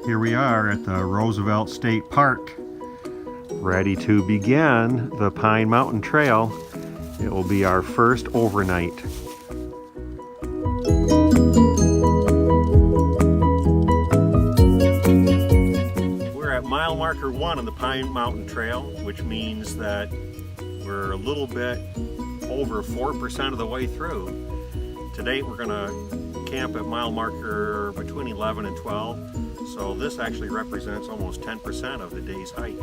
Here we are at the Roosevelt State Park, ready to begin the Pine Mountain Trail. It will be our first overnight. We're at mile marker 1 on the Pine Mountain Trail, which means that we're a little bit over 4% of the way through. To date, we're going to camp at mile marker between 11 and 12. So this actually represents almost 10% of the day's hike.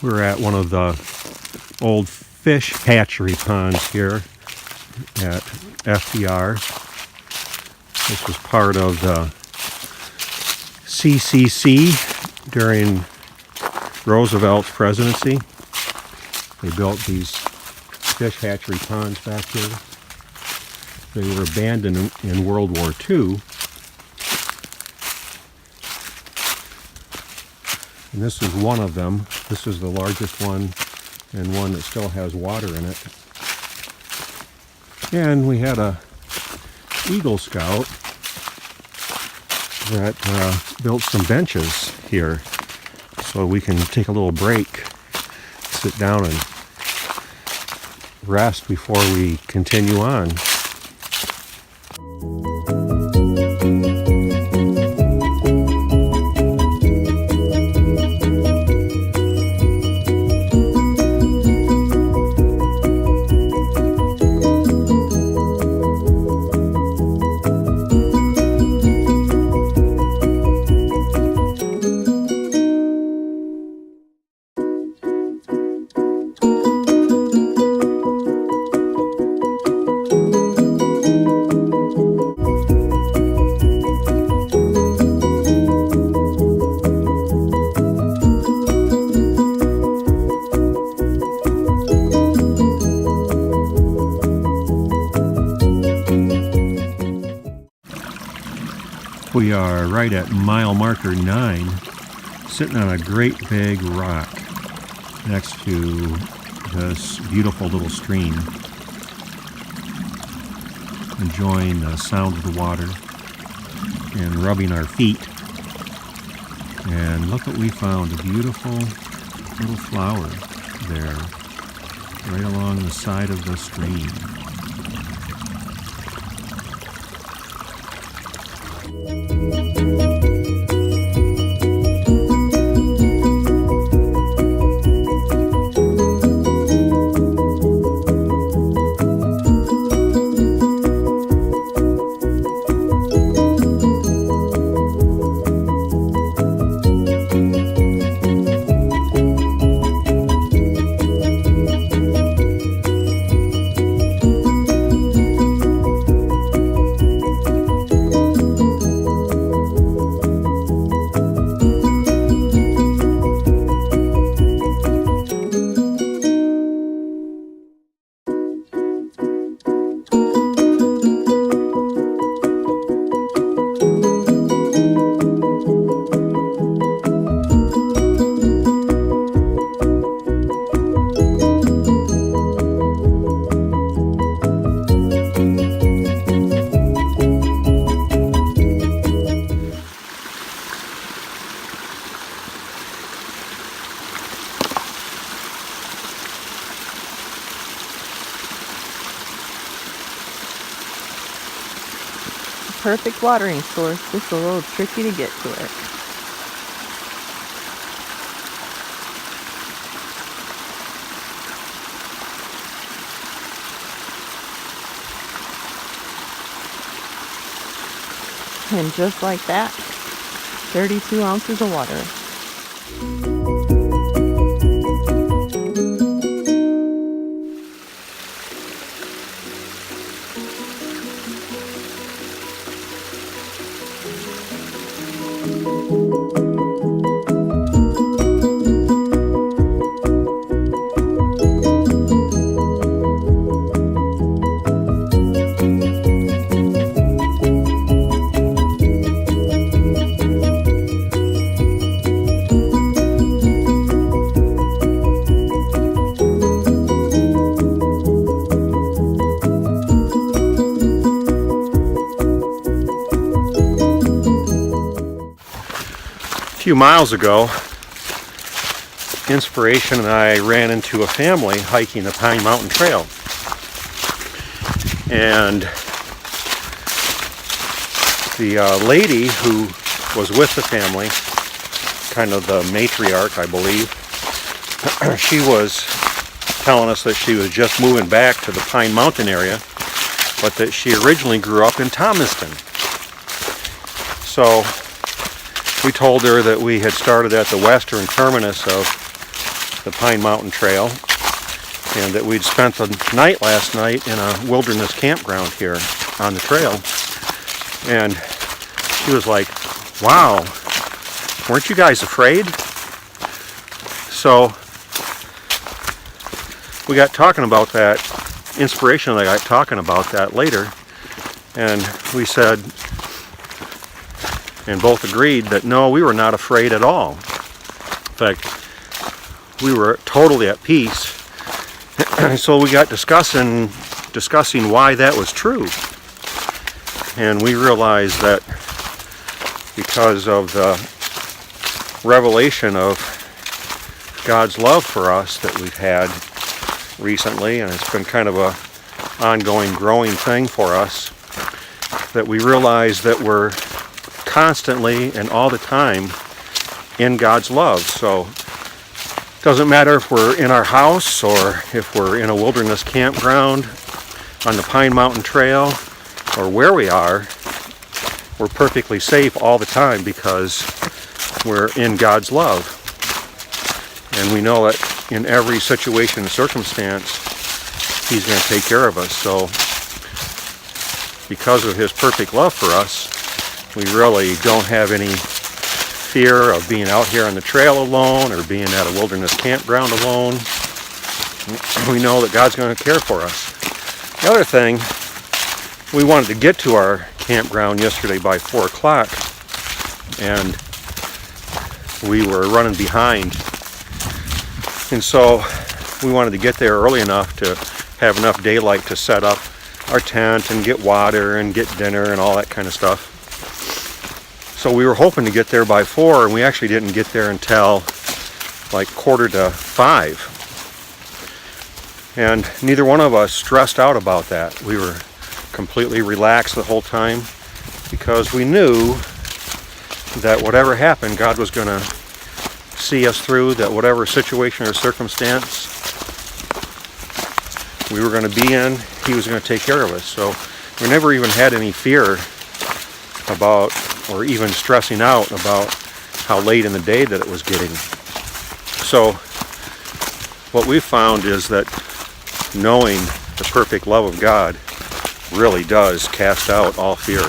We're at one of the old fish hatchery ponds here at FDR. This was part of the CCC during Roosevelt's presidency. They built these fish hatchery ponds back here. They were abandoned in World War II. And this is one of them. This is the largest one and one that still has water in it. And we had a Eagle Scout that built some benches here so we can take a little break, sit down and rest before we continue on. We are right at mile marker 9, sitting on a great big rock next to this beautiful little stream, enjoying the sound of the water and rubbing our feet. And look what we found, a beautiful little flower there, right along the side of the stream. Perfect watering source, just a little tricky to get to it. And just like that, 32 ounces of water. few miles ago, Inspiration and I ran into a family hiking the Pine Mountain Trail. And the lady who was with the family, kind of the matriarch, I believe, she was telling us that she was just moving back to the Pine Mountain area, but that she originally grew up in Thomaston. So we told her that we had started at the western terminus of the Pine Mountain Trail, and that we'd spent the night last night in a wilderness campground here on the trail. And she was like, wow, weren't you guys afraid? So we got talking about that. Inspiration and I got talking about that later, and we said, and both agreed that no, we were not afraid at all. In fact, we were totally at peace. So we got discussing why that was true. And we realized that because of the revelation of God's love for us that we've had recently, and it's been kind of a ongoing growing thing for us, that we realize that we're constantly and all the time in God's love. So it doesn't matter if we're in our house or if we're in a wilderness campground on the Pine Mountain Trail or where we are, we're perfectly safe all the time because we're in God's love. And we know that in every situation and circumstance, He's going to take care of us. So because of His perfect love for us, we really don't have any fear of being out here on the trail alone or being at a wilderness campground alone. We know that God's going to care for us. The other thing, we wanted to get to our campground yesterday by 4 o'clock, and we were running behind. And so we wanted to get there early enough to have enough daylight to set up our tent and get water and get dinner and all that kind of stuff. So we were hoping to get there by 4, and we actually didn't get there until like 4:45. And neither one of us stressed out about that. We were completely relaxed the whole time because we knew that whatever happened, God was going to see us through, that whatever situation or circumstance we were going to be in, He was going to take care of us. So we never even had any fear about, or even stressing out about how late in the day that it was getting. So what we found is that knowing the perfect love of God really does cast out all fear.